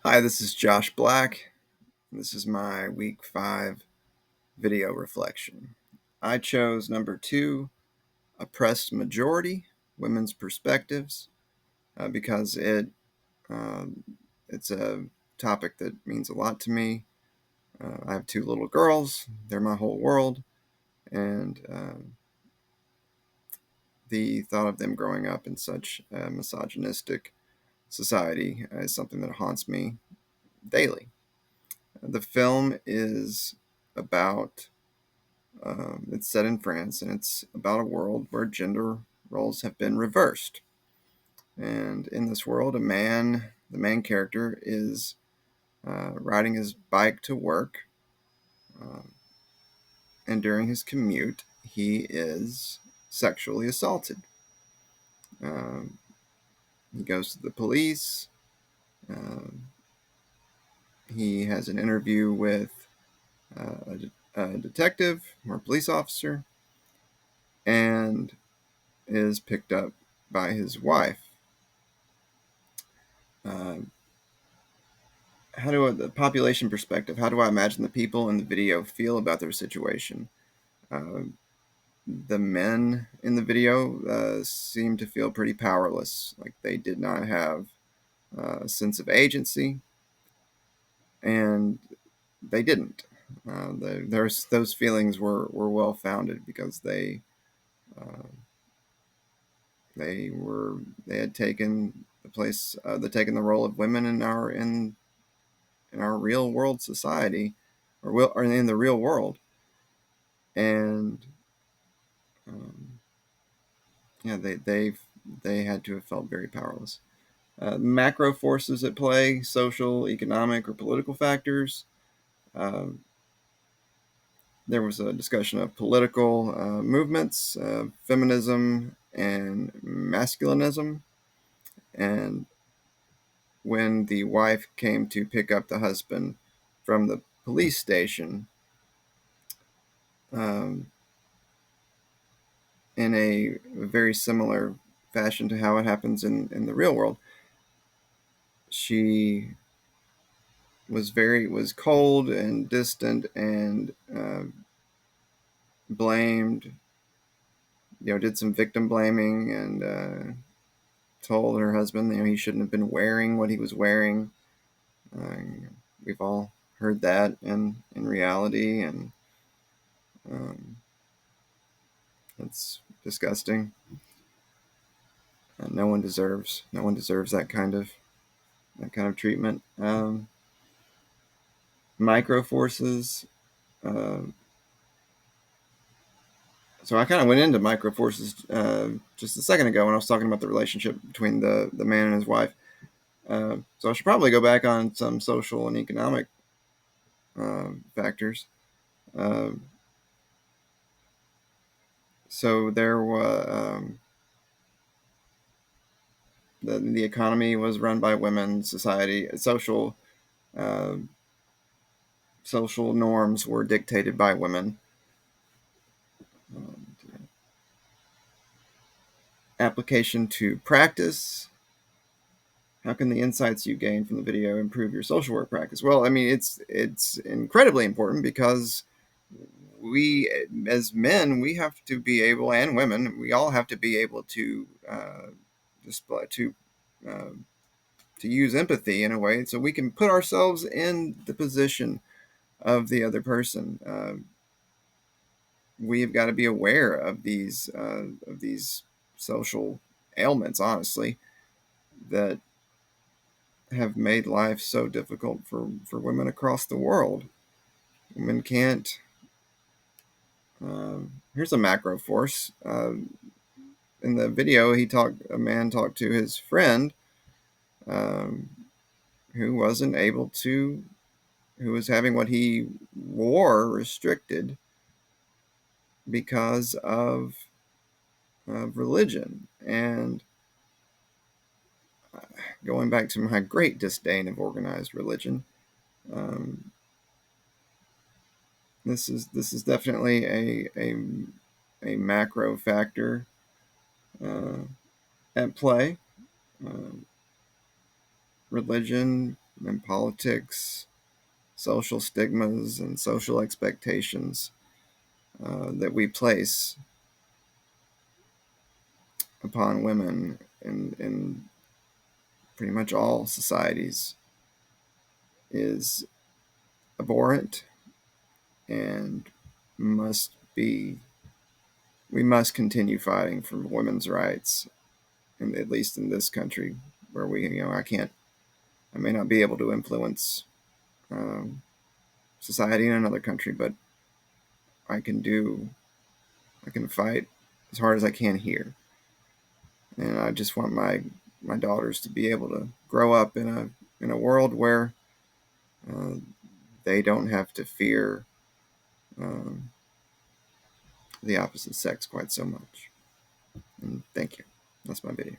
Hi, this is Josh Black. This is my week 5 video reflection. I chose number 2, Oppressed Majority, Women's Perspectives, because um, it's a topic that means a lot to me. I have 2 little girls. They're my whole world. And the thought of them growing up in such a misogynistic society is something that haunts me daily. The film is about it's set in France, and it's about a world where gender roles have been reversed. And in this world, the main character, is riding his bike to work, uh, and during his commute, he is sexually assaulted. Um, he goes to the police. Um, he has an interview with a detective or a police officer, and is picked up by his wife. Uh, the population perspective, how do I imagine the people in the video feel about their situation? Uh, the men in the video seem to feel pretty powerless, like they did not have a sense of agency, and they didn't. Those feelings were well founded because uh, they had taken the place, they taken the role of women in our real world society, or in the real world, and um, yeah, they had to have felt very powerless. Macro forces at play, social, economic, or political factors. Um, there was a discussion of political movements, feminism, and masculinism. And when the wife came to pick up the husband from the police station, um, in a very similar fashion to how it happens in the real world, she was cold and distant, and blamed, did some victim blaming, and told her husband, he shouldn't have been wearing what he was wearing. Uh, we've all heard that in reality, and um, it's disgusting. No one deserves that kind of treatment. Micro forces. Uh, so I kind of went into micro forces just a second ago when I was talking about the relationship between the man and his wife. So I should probably go back on some social and economic factors. Uh, so there was the economy was run by women. Uh, social norms were dictated by women. Um, Application to practice. How can the insights you gain from the video improve your social work practice? Well, I mean, it's incredibly important because we, as men, we have to be able, and women, we all have to be able to display uh, to use empathy in a way so we can put ourselves in the position of the other person. We've got to be aware of these social ailments, honestly, that have made life so difficult for women across the world. Women can't. Here's a macro force. In the video, a man talked to his friend, um, who wasn't able to, who was having what he wore restricted because of religion. And going back to my great disdain of organized religion, um, this is definitely a macro factor uh, at play. Uh, Religion. and politics, social stigmas, and social expectations that we place upon women in pretty much all societies is abhorrent and must be we must continue fighting for women's rights, and at least in this country where I may not be able to influence um, society in another country, but I can do I can fight as hard as I can here. And I just want my daughters to be able to grow up in a world where uh, they don't have to fear um, the opposite sex quite so much. And thank you. That's my video.